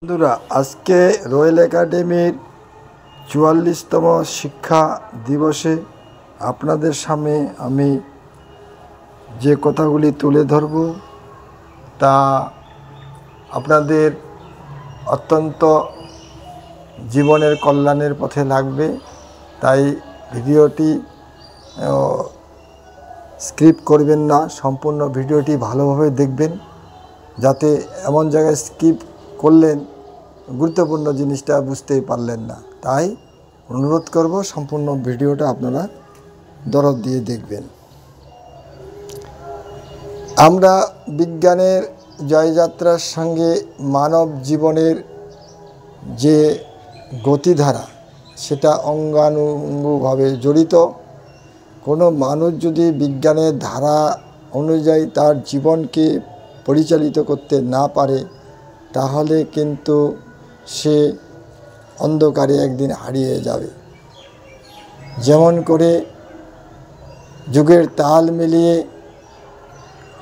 বন্ধুরা, আজকে রয়্যাল একাডেমির ৪৪তম শিক্ষা দিবসে আপনাদের সামনে আমি যে কথাগুলি তুলে ধরব তা আপনাদের অত্যন্ত জীবনের কল্যাণের পথে লাগবে। তাই ভিডিওটি স্কিপ করবেন না, সম্পূর্ণ ভিডিওটি ভালোভাবে দেখবেন, যাতে এমন জায়গায় স্কিপ করলেন গুরুত্বপূর্ণ জিনিসটা বুঝতেই পারলেন না। তাই অনুরোধ করব সম্পূর্ণ ভিডিওটা আপনারা দরদ দিয়ে দেখবেন। আমরা বিজ্ঞানের জয়যাত্রার সঙ্গে মানব জীবনের যে গতিধারা সেটা অঙ্গানুঙ্গভাবে জড়িত। কোনো মানুষ যদি বিজ্ঞানের ধারা অনুযায়ী তার জীবনকে পরিচালিত করতে না পারে, তাহলে কিন্তু সে অন্ধকারে একদিন হারিয়ে যাবে। যেমন করে যুগের তাল মিলিয়ে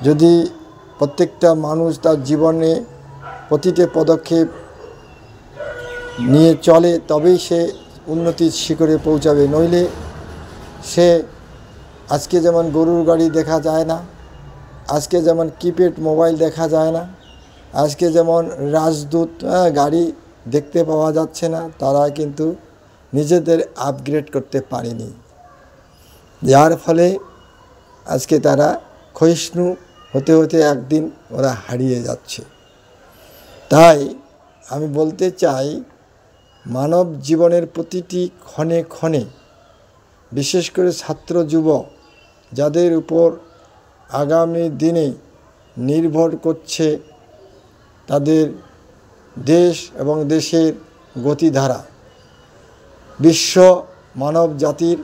যদি প্রত্যেকটা মানুষ তার জীবনে প্রতিটি পদক্ষেপ নিয়ে চলে, তবেই সে উন্নতির শিখরে পৌঁছাবে। নইলে সে আজকে যেমন গরুর গাড়ি দেখা যায় না, আজকে যেমন কিপ্যাড মোবাইল দেখা যায় না, আজকে যেমন রাজদূত গাড়ি দেখতে পাওয়া যাচ্ছে না, তারা কিন্তু নিজেদের আপগ্রেড করতে পারেনি, যার ফলে আজকে তারা ক্ষয়িষ্ণু হতে হতে একদিন ওরা হারিয়ে যাচ্ছে। তাই আমি বলতে চাই, মানব জীবনের প্রতিটি ক্ষণে ক্ষণে, বিশেষ করে ছাত্র যুবক যাদের উপর আগামী দিনে নির্ভর করছে তাদের দেশ এবং দেশের গতিধারা, বিশ্ব মানব জাতির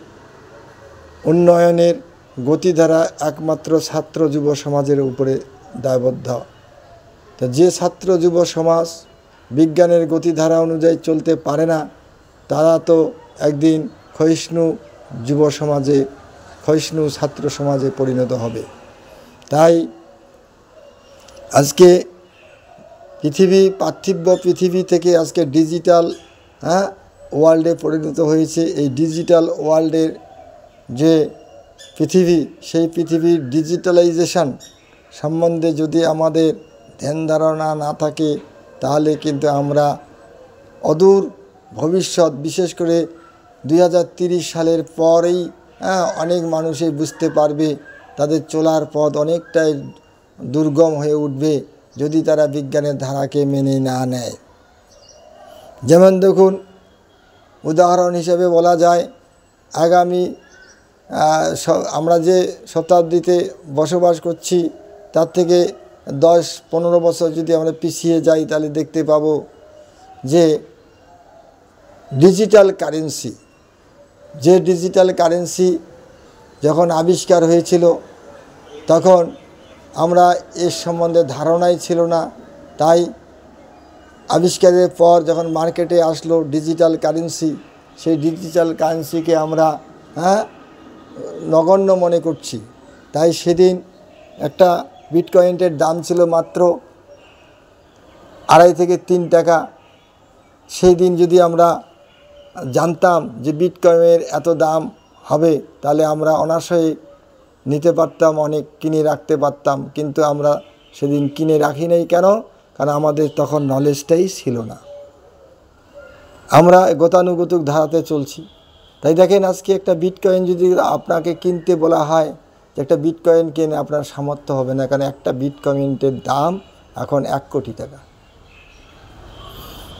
উন্নয়নের গতিধারা একমাত্র ছাত্র যুব সমাজের উপরে দায়বদ্ধ। তা যে ছাত্র যুব সমাজ বিজ্ঞানের গতিধারা অনুযায়ী চলতে পারে না, তারা তো একদিন ক্ষয়িষ্ণু যুব সমাজে, ক্ষয়িষ্ণু ছাত্র সমাজে পরিণত হবে। তাই আজকে পার্থিব পৃথিবী থেকে আজকে ডিজিটাল ওয়ার্ল্ডে পরিণত হয়েছে। এই ডিজিটাল ওয়ার্ল্ডের যে পৃথিবী, সেই পৃথিবীর ডিজিটালাইজেশন সম্বন্ধে যদি আমাদের ধ্যান ধারণা না থাকে, তাহলে কিন্তু আমরা অদূর ভবিষ্যৎ, বিশেষ করে 2030 সালের পরেই অনেক মানুষই বুঝতে পারবে তাদের চলার পথ অনেকটাই দুর্গম হয়ে উঠবে যদি তারা বিজ্ঞানের ধারাকে মেনে না নেয়। যেমন দেখুন, উদাহরণ হিসেবে বলা যায়, আগামী আমরা যে শতাব্দীতে বসবাস করছি তার থেকে 10-15 বছর যদি আমরা পিছিয়ে যাই, তাহলে দেখতে পাবো যে ডিজিটাল কারেন্সি যখন আবিষ্কার হয়েছিল, তখন আমরা এর সম্বন্ধে ধারণাই ছিল না। তাই আবিষ্কারের পর যখন মার্কেটে আসলো ডিজিটাল কারেন্সি, সেই ডিজিটাল কারেন্সিকে আমরা নগণ্য মনে করছি। তাই সেদিন একটা বিটকয়েনের দাম ছিল মাত্র 2.5 থেকে 3 টাকা। সেই দিন যদি আমরা জানতাম যে বিটকয়েনের এত দাম হবে, তাহলে আমরা অনায়াসেই নিতে পারতাম, অনেক কিনে রাখতে পারতাম। কিন্তু আমরা সেদিন কিনে রাখি নাই। কেন? কারণ আমাদের তখন নলেজটাই ছিল না, আমরা গতানুগতিক ধারাতে চলছি। তাই দেখেন, আজকে একটা বিটকয়েন যদি আপনাকে কিনতে বলা হয়, যে একটা বিটকয়েন কিনে আপনার সামর্থ্য হবে না, কারণ একটা বিটকয়েনের দাম এখন 1 কোটি টাকা।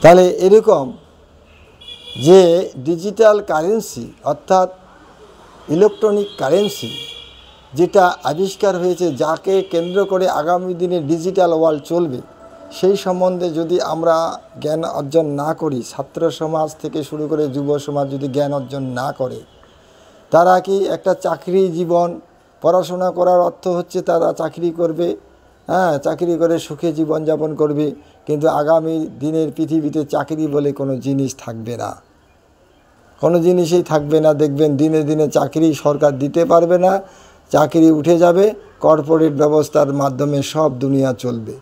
তাহলে এরকম যে ডিজিটাল কারেন্সি অর্থাৎ ইলেকট্রনিক কারেন্সি যেটা আবিষ্কার হয়েছে, যাকে কেন্দ্র করে আগামী দিনে ডিজিটাল ওয়ার্ল্ড চলবে, সেই সম্বন্ধে যদি আমরা জ্ঞান অর্জন না করি, ছাত্র সমাজ থেকে শুরু করে যুব সমাজ যদি জ্ঞান অর্জন না করে, তারা কি একটা চাকরি জীবন, পড়াশোনা করার অর্থ হচ্ছে তারা চাকরি করবে, চাকরি করে সুখে জীবনযাপন করবে, কিন্তু আগামী দিনের পৃথিবীতে চাকরি বলে কোনো জিনিস থাকবে না, কোনো জিনিসই থাকবে না। দেখবেন দিনে দিনে চাকরি সরকার দিতে পারবে না, চাকরি উঠে যাবে, কর্পোরেট ব্যবস্থার মাধ্যমে সব দুনিয়া চলবে।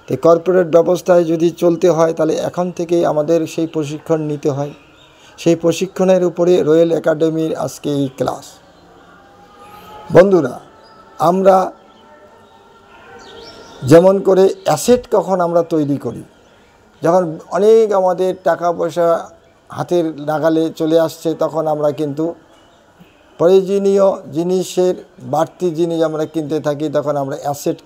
তো কর্পোরেট ব্যবস্থায় যদি চলতে হয় তাহলে এখন থেকেই আমাদের সেই প্রশিক্ষণ নিতে হয়। সেই প্রশিক্ষণের উপরে রয়্যাল একাডেমির আজকে এই ক্লাস। বন্ধুরা, আমরা যেমন করে অ্যাসেট কখন আমরা তৈরি করি, যখন অনেক আমাদের টাকা পয়সা হাতের নাগালে চলে আসছে, তখন আমরা কিন্তু প্রয়োজনীয় জিনিসের বাড়তি জিনিস আমরা কিনতে থাকি, তখন আমরা অ্যাসেট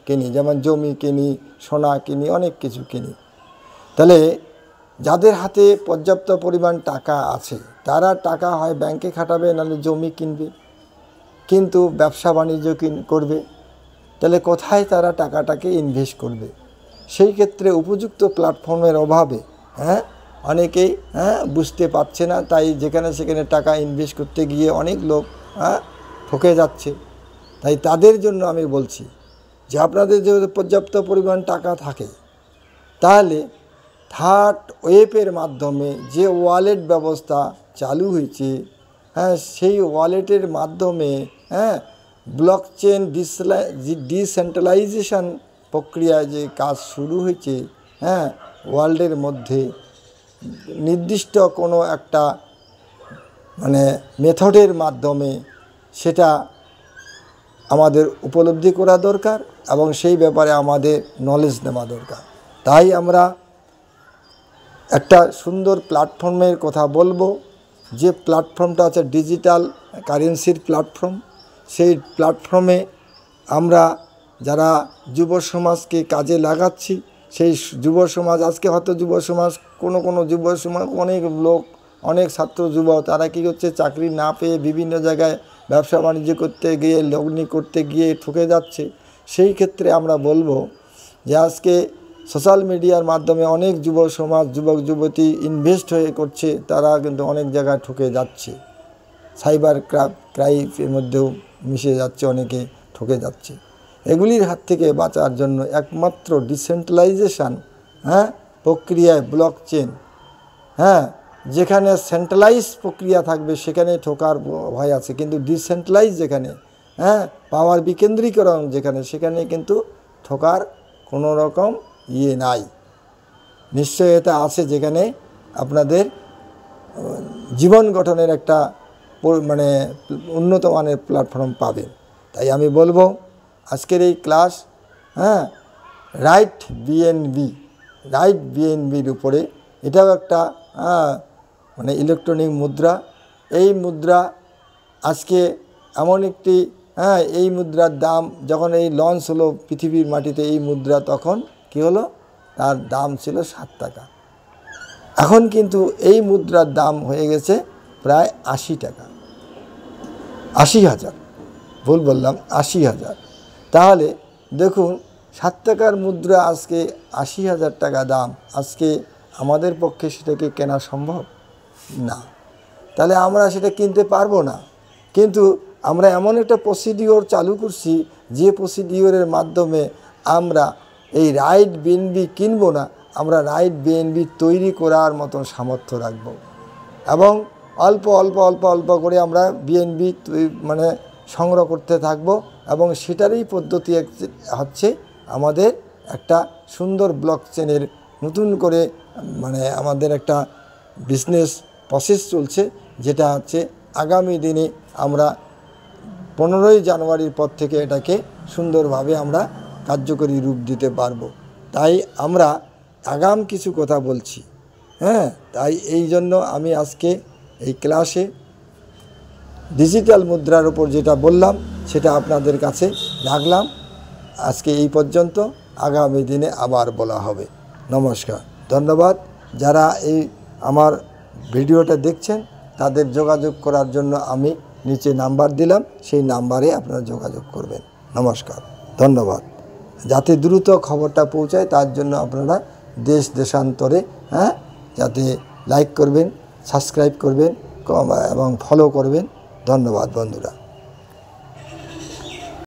কিনি, যেমন জমি কিনি, সোনা কিনি, অনেক কিছু কিনি। তাহলে যাদের হাতে পর্যাপ্ত পরিমাণ টাকা আছে তারা টাকা হয় ব্যাংকে খাটাবে, নাহলে জমি কিনবে, কিন্তু ব্যবসা বাণিজ্য করবে। তাহলে কোথায় তারা টাকাটাকে ইনভেস্ট করবে? সেই ক্ষেত্রে উপযুক্ত প্ল্যাটফর্মের অভাবে অনেকেই বুঝতে পারছে না, তাই যেখানে সেখানে টাকা ইনভেস্ট করতে গিয়ে অনেক লোক ঠকে যাচ্ছে। তাই তাদের জন্য আমি বলছি যে আপনাদের যদি পর্যাপ্ত পরিমাণ টাকা থাকে, তাহলে থার্ড ওয়েভের মাধ্যমে যে ওয়ালেট ব্যবস্থা চালু হয়েছে, সেই ওয়ালেটের মাধ্যমে ব্লকচেন ডিসেন্ট্রালাইজেশন প্রক্রিয়ায় যে কাজ শুরু হয়েছে, ওয়ার্ল্ডের মধ্যে নির্দিষ্ট কোনো একটা মেথডের মাধ্যমে সেটা আমাদের উপলব্ধি করা দরকার এবং সেই ব্যাপারে আমাদের নলেজ নেওয়া দরকার। তাই আমরা একটা সুন্দর প্ল্যাটফর্মের কথা বলবো, যে প্ল্যাটফর্মটা আছে ডিজিটাল কারেন্সির প্ল্যাটফর্ম। সেই প্ল্যাটফর্মে আমরা যারা যুব সমাজকে কাজে লাগাচ্ছি, সেই যুব সমাজ আজকে হয়তো যুব সমাজ কোনো যুব সমাজ অনেক ছাত্র যুব তারা কী করছে, চাকরি না পেয়ে বিভিন্ন জায়গায় ব্যবসা বাণিজ্য করতে গিয়ে লগ্নি করতে গিয়ে ঠকে যাচ্ছে। সেই ক্ষেত্রে আমরা বলবো যে আজকে সোশ্যাল মিডিয়ার মাধ্যমে অনেক যুব সমাজ, যুবক যুবতী ইনভেস্ট হয়ে করছে, তারা কিন্তু অনেক জায়গায় ঠকে যাচ্ছে। সাইবার ক্রাইমের মধ্যেও মিশে যাচ্ছে, অনেকে ঠকে যাচ্ছে। এগুলির হাত থেকে বাঁচার জন্য একমাত্র ডিসেন্ট্রালাইজেশন প্রক্রিয়ায় ব্লকচেন, যেখানে সেন্ট্রালাইজ প্রক্রিয়া থাকবে সেখানে ঠকার ভয় আছে, কিন্তু ডিসেন্ট্রালাইজ যেখানে পাওয়ার বিকেন্দ্রীকরণ যেখানে, সেখানে কিন্তু ঠকার কোনো রকম নাই, নিশ্চয়তা আছে, যেখানে আপনাদের জীবন গঠনের একটা উন্নত মানের প্ল্যাটফর্ম পাবেন। তাই আমি বলবো আজকের এই ক্লাস রাইট বিএনবির উপরে, এটাও একটা ইলেকট্রনিক মুদ্রা। এই মুদ্রা আজকে এমন একটি এই মুদ্রার দাম যখন এই লঞ্চ হলো পৃথিবীর মাটিতে, এই মুদ্রা তখন কি হলো, তার দাম ছিল 7 টাকা। এখন কিন্তু এই মুদ্রার দাম হয়ে গেছে প্রায় 80 টাকা, 80,000, ভুল বললাম, 80,000। তাহলে দেখুন 7 টাকার মুদ্রা আজকে 80,000 টাকা দাম, আজকে আমাদের পক্ষে সেটাকে কেনা সম্ভব না। তাহলে আমরা সেটা কিনতে পারবো না, কিন্তু আমরা এমন একটা প্রসিডিওর চালু করছি, যে প্রসিডিওরের মাধ্যমে আমরা এই রাইট বিএনবি কিনবো না, আমরা রাইট বিএনবি তৈরি করার মতন সামর্থ্য রাখব এবং অল্প অল্প অল্প অল্প করে আমরা বিএনবি সংগ্রহ করতে থাকব এবং সেটারই পদ্ধতি হচ্ছে আমাদের একটা সুন্দর ব্লকচেনের নতুন করে আমাদের একটা বিজনেস প্রসেস চলছে, যেটা হচ্ছে আগামী দিনে আমরা 15ই জানুয়ারির পর থেকে এটাকে সুন্দরভাবে আমরা কার্যকরী রূপ দিতে পারবো। তাই আমরা আগাম কিছু কথা বলছি, তাই এই জন্য আমি আজকে এই ক্লাসে ডিজিটাল মুদ্রার উপর যেটা বললাম সেটা আপনাদের কাছে রাখলাম। আজকে এই পর্যন্ত, আগামী দিনে আবার বলা হবে। নমস্কার, ধন্যবাদ। যারা এই আমার ভিডিওটা দেখছেন তাদের যোগাযোগ করার জন্য আমি নিচে নাম্বার দিলাম, সেই নাম্বারে আপনারা যোগাযোগ করবেন। নমস্কার, ধন্যবাদ। যাতে দ্রুত খবরটা পৌঁছায় তার জন্য আপনারা দেশান্তরে যাতে লাইক করবেন, সাবস্ক্রাইব করবেন এবং ফলো করবেন। ধন্যবাদ বন্ধুরা।